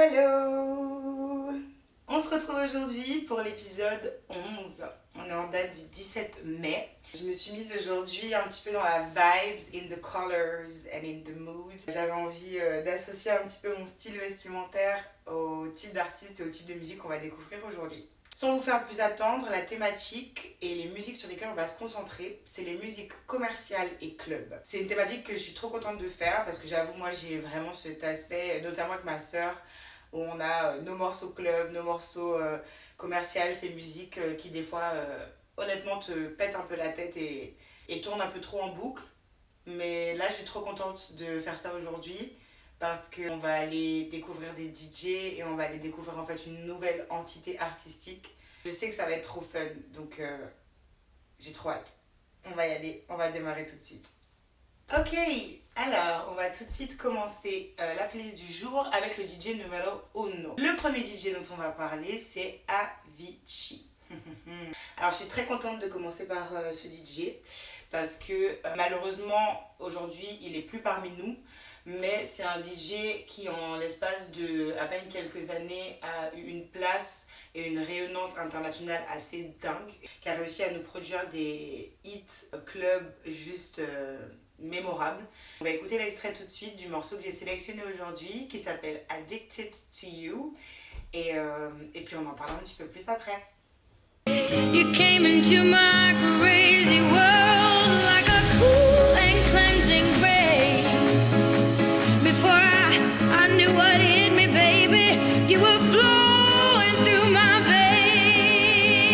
hello! On se retrouve aujourd'hui pour l'épisode 11. On est en date du 17 mai. Je me suis mise aujourd'hui un petit peu dans la vibes, in the colors and in the mood. J'avais envie d'associer un petit peu mon style vestimentaire au type d'artiste et au type de musique qu'on va découvrir aujourd'hui. Sans vous faire plus attendre, la thématique et les musiques sur lesquelles on va se concentrer, c'est les musiques commerciales et club. C'est une thématique que je suis trop contente de faire parce que j'avoue, moi j'ai vraiment cet aspect, notamment avec ma sœur, où on a nos morceaux club, nos morceaux commerciaux, ces musiques qui des fois honnêtement te pètent un peu la tête et tournent un peu trop en boucle. Mais là je suis trop contente de faire ça aujourd'hui parce qu'on va aller découvrir des DJ et on va aller découvrir en fait une nouvelle entité artistique. Je sais que ça va être trop fun, donc j'ai trop hâte. On va y aller, on va démarrer tout de suite. Ok, alors on va tout de suite commencer la playlist du jour avec le DJ numéro 1. Le premier DJ dont on va parler, c'est Avicii. Alors je suis très contente de commencer par ce DJ parce que malheureusement aujourd'hui il est plus parmi nous, mais c'est un DJ qui en l'espace de à peine quelques années a eu une place et une rayonnance internationale assez dingue, qui a réussi à nous produire des hits club juste mémorables. On va écouter l'extrait tout de suite du morceau que j'ai sélectionné aujourd'hui qui s'appelle Addicted to You et puis on en parlera un petit peu plus après. You came into my crazy world like a cool and cleansing rain. Before I knew what hit me, baby, you were flowing through my veins.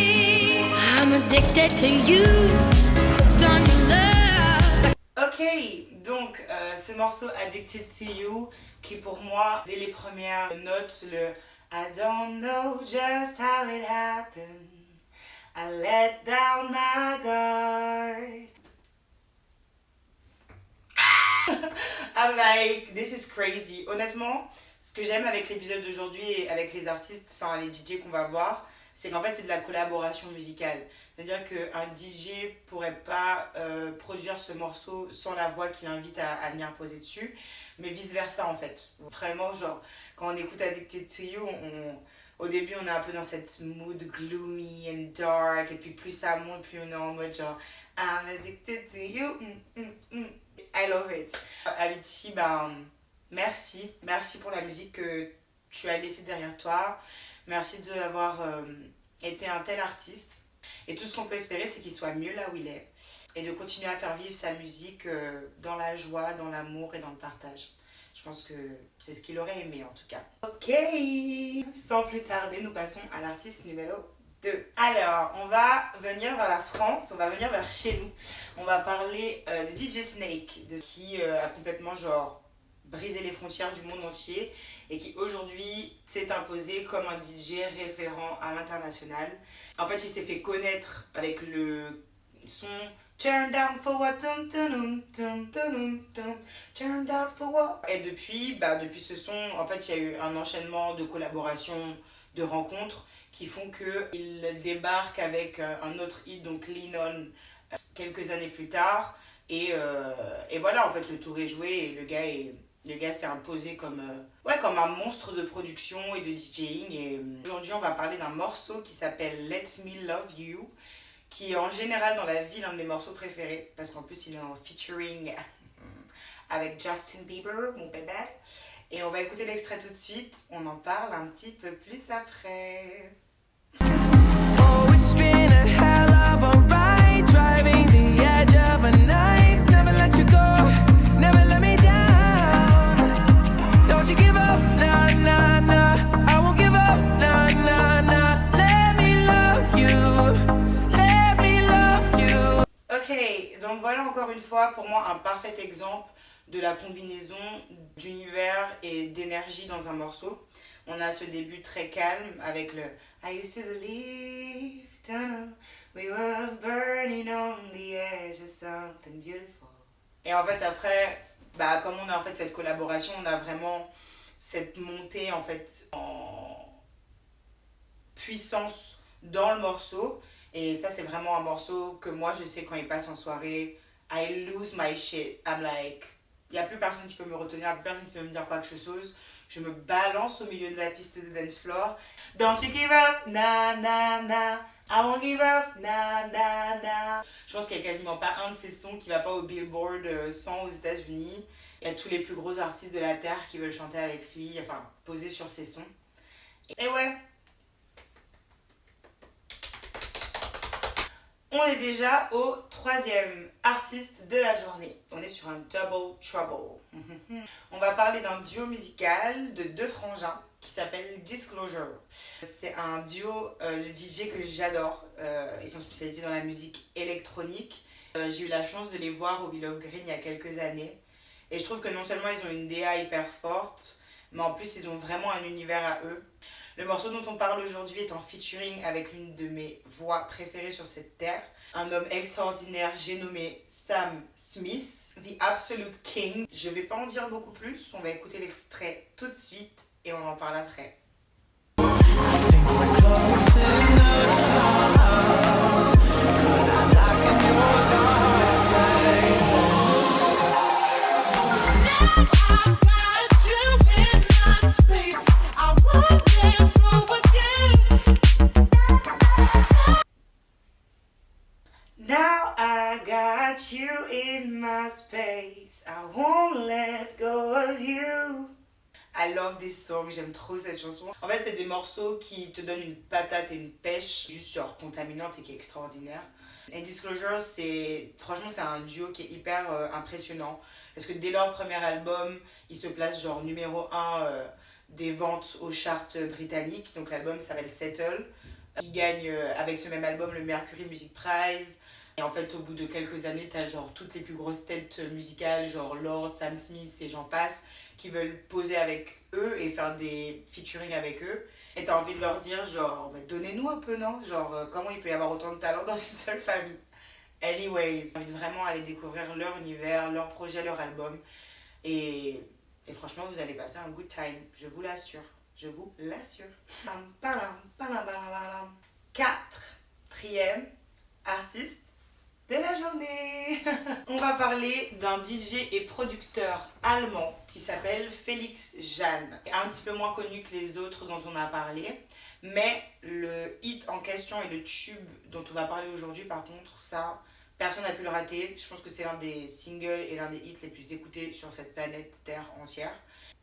I'm addicted to you, hooked on your love. Ok, donc ce morceau Addicted to You, qui pour moi, dès les premières notes, le I don't know just how it happened, I let down my guard. I'm like, this is crazy. Honnêtement, ce que j'aime avec l'épisode d'aujourd'hui et avec les artistes, enfin les DJ qu'on va voir, c'est qu'en fait c'est de la collaboration musicale. C'est-à-dire qu'un DJ pourrait pas produire ce morceau sans la voix qui l'invite à venir poser dessus, mais vice versa en fait. Vraiment, genre, quand on écoute Addicted to You, au début on est un peu dans cette mood gloomy and dark, et puis plus ça monte, plus on est en mode genre I'm addicted to you, I love it. Avicii, merci pour la musique que tu as laissée derrière toi, merci d'avoir été un tel artiste, et tout ce qu'on peut espérer c'est qu'il soit mieux là où il est, et de continuer à faire vivre sa musique dans la joie, dans l'amour et dans le partage. Je pense que c'est ce qu'il aurait aimé en tout cas. Ok, sans plus tarder, nous passons à l'artiste numéro 2. Alors, on va venir vers la France, on va venir vers chez nous. On va parler de DJ Snake, qui a complètement genre brisé les frontières du monde entier et qui aujourd'hui s'est imposé comme un DJ référent à l'international. En fait, il s'est fait connaître avec le son Turn down for what, turn down for what. Et depuis ce son, en fait, il y a eu un enchaînement de collaborations, de rencontres qui font qu'il débarque avec un autre hit, donc Lean On, quelques années plus tard. Et voilà, en fait, le tour est joué et le gars s'est imposé comme un monstre de production et de DJing. Et aujourd'hui, on va parler d'un morceau qui s'appelle Let Me Love You, qui est en général dans la vie l'un de mes morceaux préférés, parce qu'en plus il est en featuring avec Justin Bieber, mon bébé. Et on va écouter l'extrait tout de suite, on en parle un petit peu plus après. Oh, it's been a hell of a ride, driving the edge of a knife. Never let you go, never let me down. Don't you give up, nah, nah, nah. I won't give up, nah, nah, nah. Let me love you. Ok, donc voilà encore une fois pour moi un parfait exemple de la combinaison d'univers et d'énergie dans un morceau. On a ce début très calme avec le I used to believe, we were burning on the edge of something beautiful. Et en fait après, comme on a en fait cette collaboration, on a vraiment cette montée en fait en puissance dans le morceau. Et ça c'est vraiment un morceau que moi je sais quand il passe en soirée, I lose my shit. I'm like, Il n'y a plus personne qui peut me retenir, plus personne qui peut me dire quoi que ce soit. Je me balance au milieu de la piste de dance floor. Don't you give up, na na na. I won't give up, na na na. Je pense qu'il n'y a quasiment pas un de ces sons qui ne va pas au Billboard 100 aux États-Unis. Il y a tous les plus gros artistes de la Terre qui veulent chanter avec lui, enfin poser sur ses sons. Et ouais. On est déjà au 3e artiste de la journée. On est sur un double trouble. On va parler d'un duo musical de 2 frangins qui s'appelle Disclosure. C'est un duo de DJ que j'adore. Ils sont spécialisés dans la musique électronique. J'ai eu la chance de les voir au Willow Green il y a quelques années. Et je trouve que non seulement ils ont une DA hyper forte, mais en plus ils ont vraiment un univers à eux. Le morceau dont on parle aujourd'hui est en featuring avec l'une de mes voix préférées sur cette terre. Un homme extraordinaire, j'ai nommé Sam Smith, The Absolute King. Je vais pas en dire beaucoup plus, on va écouter l'extrait tout de suite et on en parle après. Now I got you in my space, I won't let go of you. I love this song, j'aime trop cette chanson. En fait, c'est des morceaux qui te donnent une patate et une pêche, juste genre contaminante et qui est extraordinaire. Et Disclosure, franchement, c'est un duo qui est hyper impressionnant. Parce que dès leur premier album, ils se placent genre numéro 1 des ventes aux charts britanniques. Donc l'album s'appelle Settle. Ils gagnent avec ce même album le Mercury Music Prize. Et en fait, au bout de quelques années, t'as genre toutes les plus grosses têtes musicales, genre Lord, Sam Smith et j'en passe, qui veulent poser avec eux et faire des featuring avec eux. Et t'as envie de leur dire genre, mais donnez-nous un peu, non? Genre, comment il peut y avoir autant de talent dans une seule famille? Anyways, j'ai envie de vraiment aller découvrir leur univers, leur projet, leur album. Et franchement, vous allez passer un good time, je vous l'assure. Je vous l'assure. 4e artiste de la journée. On va parler d'un DJ et producteur allemand qui s'appelle Felix Jaehn. Un petit peu moins connu que les autres dont on a parlé, mais le hit en question et le tube dont on va parler aujourd'hui, par contre, ça, personne n'a pu le rater. Je pense que c'est l'un des singles et l'un des hits les plus écoutés sur cette planète Terre entière.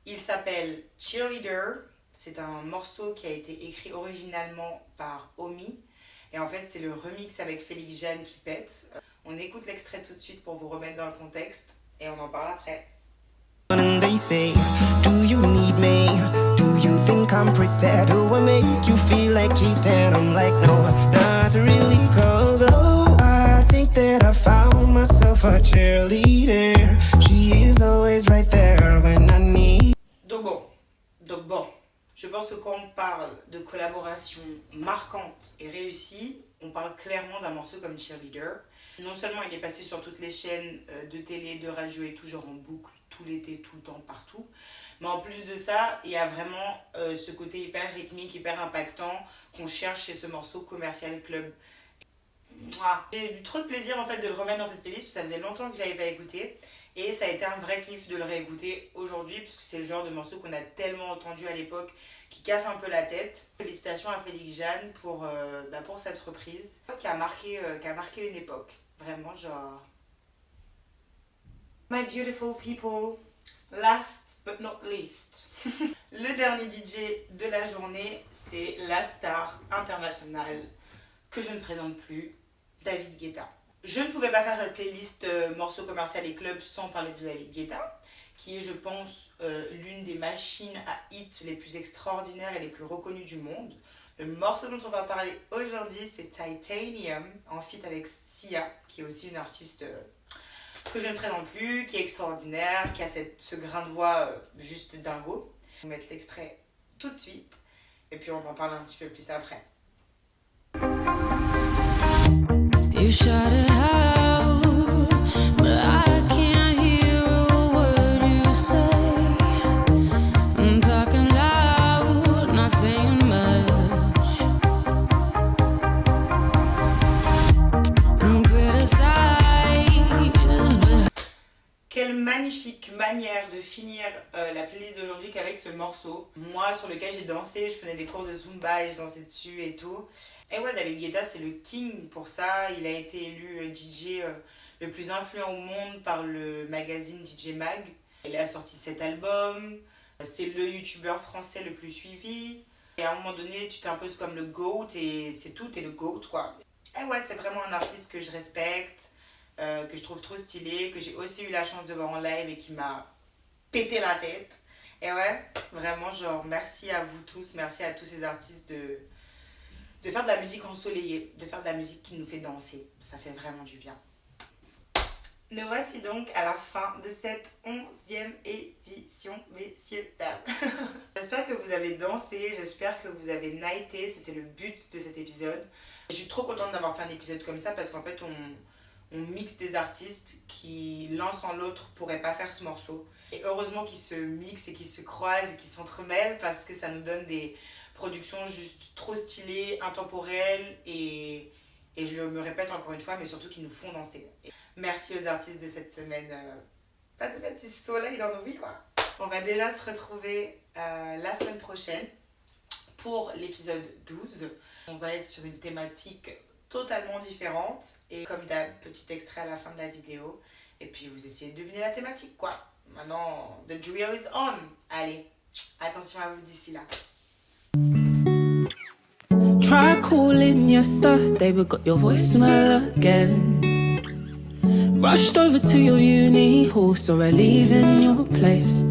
Il s'appelle Cheerleader. C'est un morceau qui a été écrit originalement par Omi. Et en fait, c'est le remix avec Felix Jaehn qui pète. On écoute l'extrait tout de suite pour vous remettre dans le contexte. Et on en parle après. And they say, do you need me? Do you think I'm pretend? Do I make you feel like cheating? I'm like, no, not really, cause oh, I think that I found myself a cheerleader. She is always right there when I need. Donc bon. Je pense que quand on parle de collaboration marquante et réussie, on parle clairement d'un morceau comme Cheerleader. Non seulement il est passé sur toutes les chaînes de télé, de radio et tout, genre en boucle, tout l'été, tout le temps, partout. Mais en plus de ça, il y a vraiment ce côté hyper rythmique, hyper impactant qu'on cherche chez ce morceau Commercial Club. J'ai eu trop de plaisir en fait de le remettre dans cette playlist, parce que ça faisait longtemps que je ne l'avais pas écouté. Et ça a été un vrai kiff de le réécouter aujourd'hui, puisque c'est le genre de morceau qu'on a tellement entendu à l'époque, qui casse un peu la tête. Félicitations à Felix Jaehn pour cette reprise, qui a marqué une époque. Vraiment, genre... My beautiful people, last but not least. Le dernier DJ de la journée, c'est la star internationale que je ne présente plus, David Guetta. Je ne pouvais pas faire cette playlist morceaux commerciaux et clubs sans parler de David Guetta, qui est, je pense, l'une des machines à hits les plus extraordinaires et les plus reconnues du monde. Le morceau dont on va parler aujourd'hui, c'est Titanium, en feat avec Sia, qui est aussi une artiste que je ne présente plus, qui est extraordinaire, qui a ce grain de voix juste dingo. Je vais vous mettre l'extrait tout de suite, et puis on en parle un petit peu plus après. You shut it out, but I can't hear a word you say. I'm talking loud, not saying much. I'm criticized, but... Quel magnifique de finir la playlist d'aujourd'hui qu'avec ce morceau. Moi, sur lequel j'ai dansé, je prenais des cours de Zumba et je dansais dessus et tout. Et ouais, David Guetta, c'est le king pour ça. Il a été élu DJ le plus influent au monde par le magazine DJ Mag. Il a sorti 7 albums. C'est le youtubeur français le plus suivi. Et à un moment donné, tu t'imposes comme le GOAT et c'est tout, t'es le GOAT quoi. Et ouais, c'est vraiment un artiste que je respecte, que je trouve trop stylé, que j'ai aussi eu la chance de voir en live et qui m'a pété la tête. Et ouais, vraiment, genre, merci à vous tous, merci à tous ces artistes de faire de la musique ensoleillée, de faire de la musique qui nous fait danser. Ça fait vraiment du bien. Nous voici donc à la fin de cette 11e édition, messieurs, dames. J'espère que vous avez dansé, j'espère que vous avez nighté, c'était le but de cet épisode. Je suis trop contente d'avoir fait un épisode comme ça parce qu'en fait on mixe des artistes qui l'un sans l'autre pourraient pas faire ce morceau. Et heureusement qu'ils se mixent et qu'ils se croisent et qu'ils s'entremêlent parce que ça nous donne des productions juste trop stylées, intemporelles et je me répète encore une fois, mais surtout qui nous font danser. Merci aux artistes de cette semaine. Pas de mettre du soleil dans nos vies, quoi. On va déjà se retrouver la semaine prochaine pour l'épisode 12. On va être sur une thématique totalement différente. Et comme d'hab, petit extrait à la fin de la vidéo. Et puis vous essayez de deviner la thématique, quoi. Maintenant, the drill is on. Allez, attention à vous d'ici là. Try calling yesterday, but got your voicemail again. Rushed over to your uni hall, saw her leaving your place.